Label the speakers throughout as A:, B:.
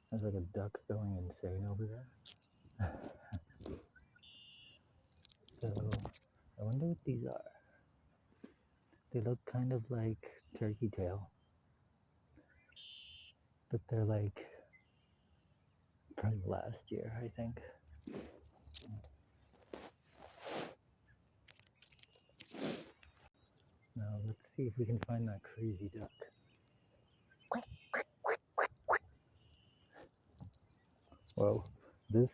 A: There's like a duck going insane over there. So, I wonder what these are. They look kind of like turkey tail, but they're like from last year, I think. Now, let's see if we can find that crazy duck. Whoa, this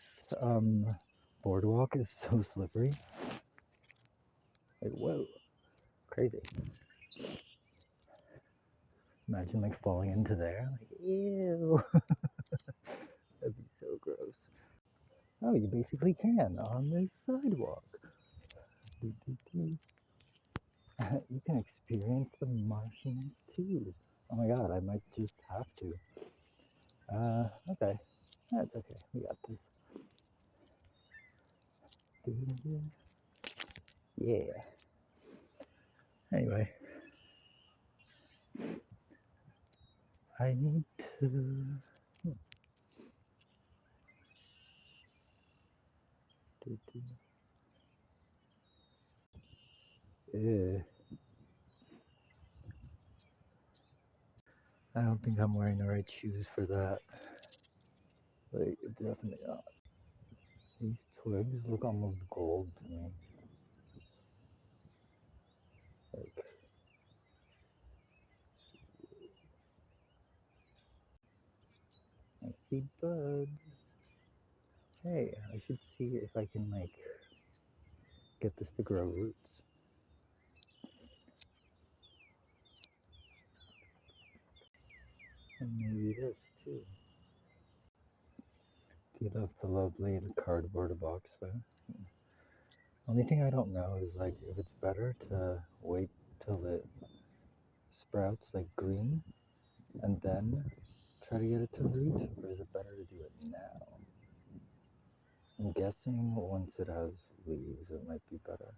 A: boardwalk is so slippery. Like, whoa, crazy. Imagine like falling into there. Like, ew. That'd be so gross. Oh, you basically can on this sidewalk. You can experience the marshiness too. Oh my god, I might just have to. Okay. That's okay. We got this. Yeah. Anyway, I need to. I don't think I'm wearing the right shoes for that. Like, definitely not. These twigs look almost gold to me. Like, I see bugs. Hey, I should see if I can, like, get this to grow roots. And maybe this, too. See, that's the lovely cardboard box there. Only thing I don't know is, like, if it's better to wait till it sprouts, like, green, and then try to get it to root, or is it better to do it now? I'm guessing once it has leaves, it might be better.